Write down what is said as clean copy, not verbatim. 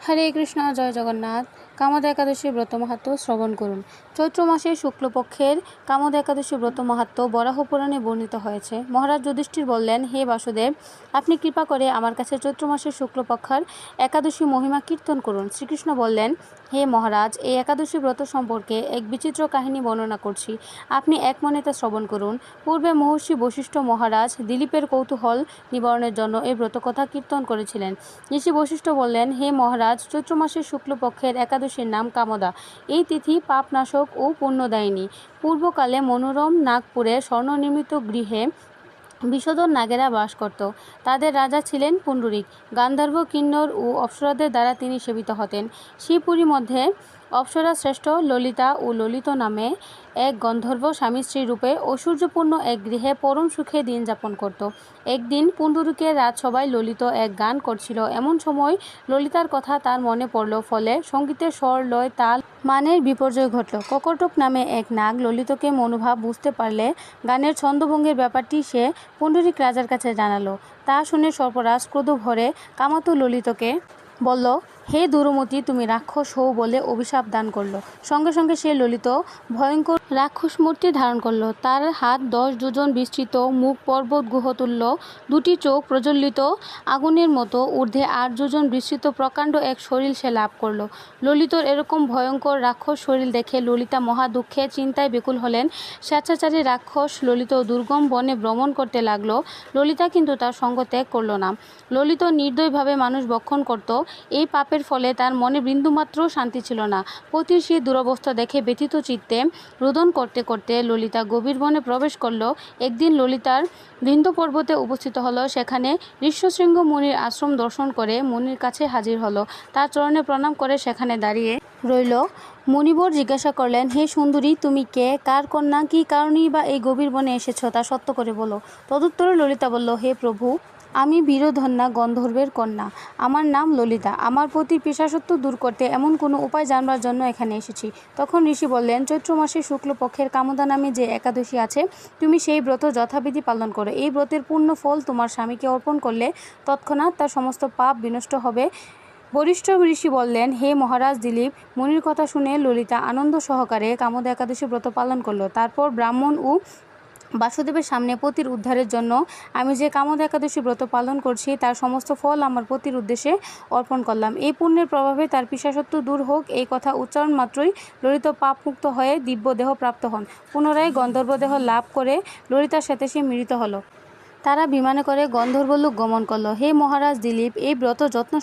হরে কৃষ্ণ, জয় জগন্নাথ। কামদ একাদশী ব্রত মাহাত্ম্য শ্রবণ করুন। চৈত্র মাসের শুক্লপক্ষের কামদ একাদশী ব্রত মাহাত্ম্য বরাহ পুরাণে বর্ণিত হয়েছে। মহারাজ যুধিষ্ঠির বললেন, হে বাসুদেব, আপনি কৃপা করে আমার কাছে চৈত্র মাসের শুক্লপক্ষের একাদশী মহিমা কীর্তন করুন। শ্রীকৃষ্ণ বললেন, হে মহারাজ, এই একাদশী ব্রত সম্পর্কে এক বিচিত্র কাহিনী বর্ণনা করছি, আপনি এক মনে তা শ্রবণ করুন। পূর্বে মহর্ষি বশিষ্ঠ মহারাজ দিলীপের কৌতূহল নিবারণের জন্য এই ব্রতকথা কীর্তন করেছিলেন। ঋষি বশিষ্ঠ বললেন, হে মহারাজ, চৈত্র মাসের শুক্লপক্ষের একাদশীর নাম কামদা। এই তিথি পাপনাশক ও পুণ্যদায়িনী। পূর্বকালে মনোরম নাগপুরে স্বর্ণনির্মিত গৃহে বিষধর নাগেরা বাস করত। তাদের রাজা ছিলেন পুণ্ডরিক। গান্ধর্ব, কিন্নর ও অপ্সরাদের দ্বারা তিনি সেবিত হতেন। শ্রীপুরী মধ্যে অপ্সরা শ্রেষ্ঠ ললিতা ও ললিত নামে এক গন্ধর্ব স্বামী স্ত্রী রূপে ঐশ্বর্যপূর্ণ এক গৃহে পরম সুখে দিন যাপন করত। একদিন পুণ্ডরিকের রাজসভায় ললিত এক গান করছিল। এমন সময় ললিতার কথা তার মনে পড়ল। ফলে সঙ্গীতের স্বর, লয়, তাল, মানের বিপর্যয় ঘটল। ককটক নামে এক নাগ ললিতকে মনোভাব বুঝতে পারলে গানের ছন্দভঙ্গের ব্যাপারটি সে পুণ্ডরিক রাজার কাছে জানালো। তা শুনে সর্পরাজ ক্রোধ ভরে কামাতুর ললিতকে বলল, হে দুরমতি, তুমি রাক্ষস হও বলে অভিশাপ দান করল। সঙ্গে সঙ্গে সে ললিত ভয়ঙ্কর রাক্ষস মূর্তি ধারণ করল। তার হাত 10 যোজন বিস্তৃত, মুখ পর্বত গুহতুল্য, দুটি চোখ প্রজ্বলিত আগুনের মতো, ঊর্ধ্বে 8 যোজন বিস্তৃত প্রকাণ্ড এক শরীর সে লাভ করল। ললিতর এরকম ভয়ঙ্কর রাক্ষস শরীর দেখে ললিতা মহা দুঃখে চিন্তায় ব্যাকুল হলেন। স্বেচ্ছাচারী রাক্ষস ললিত দুর্গম বনে ভ্রমণ করতে লাগল। ললিতা কিন্তু তার সঙ্গ ত্যাগ করল না। ললিত নির্দয়ভাবে মানুষ ভক্ষণ করত। এই পাপের ফলে তার মনে বিন্দুমাত্র শান্তি ছিল না। পতির সেই দুরবস্থা দেখে ব্যথিত চিত্তে রোদন করতে করতে ললিতা গভীর বনে প্রবেশ করল। একদিন ললিতার বৃন্দ পর্বতে উপস্থিত হলো। সেখানে ঋষ্যশৃঙ্গ মুনির আশ্রম দর্শন করে মুনির কাছে হাজির হলো। তার চরণে প্রণাম করে সেখানে দাঁড়িয়ে রইল। মুনিবর জিজ্ঞাসা করলেন, হে সুন্দরী, তুমি কে, কার কন্যা, কী কারণেই বা এই গভীর বনে এসেছ, তা সত্য করে বলো। তদুত্তরে ললিতা বলল, হে প্রভু, আমি বীরধন্যা গন্ধর্বের কন্যা। আমার নাম ললিতা। আমার প্রতি পিশাচত্ব দূর করতে এমন কোনো উপায় জানবার জন্য এখানে এসেছি। তখন ঋষি বললেন, চৈত্র মাসের শুক্লপক্ষের কামদা নামে যে একাদশী আছে, তুমি সেই ব্রত যথাবিধি পালন করো। এই ব্রতের পূর্ণ ফল তোমার স্বামীকে অর্পণ করলে তৎক্ষণাৎ তার সমস্ত পাপ বিনষ্ট হবে। বরিষ্ঠ ঋষি বললেন, হে মহারাজ দিলীপ, মুনির কথা শুনে ললিতা আনন্দ সহকারে কামদা একাদশী ব্রত পালন করল। তারপর ব্রাহ্মণ ও বাসুদেবের সামনে পতির উদ্ধারের জন্য আমি যে কামদা একাদশী ব্রত পালন করছি, তার সমস্ত ফল আমার পতির উদ্দেশ্যে অর্পণ করলাম। এই পুণ্যের প্রভাবে তার পিশাচত্ব দূর হোক। এই কথা উচ্চারণ মাত্রই ললিত পাপমুক্ত হয়ে দিব্য দেহ প্রাপ্ত হন। পুনরায় গন্ধর্ব দেহ লাভ করে ললিতার সাথে সে মিলিত হল। তারা বিমানে করে গন্ধর্বলোক গমন করল। হে মহারাজ দিলীপ, এই ব্রত যত্ন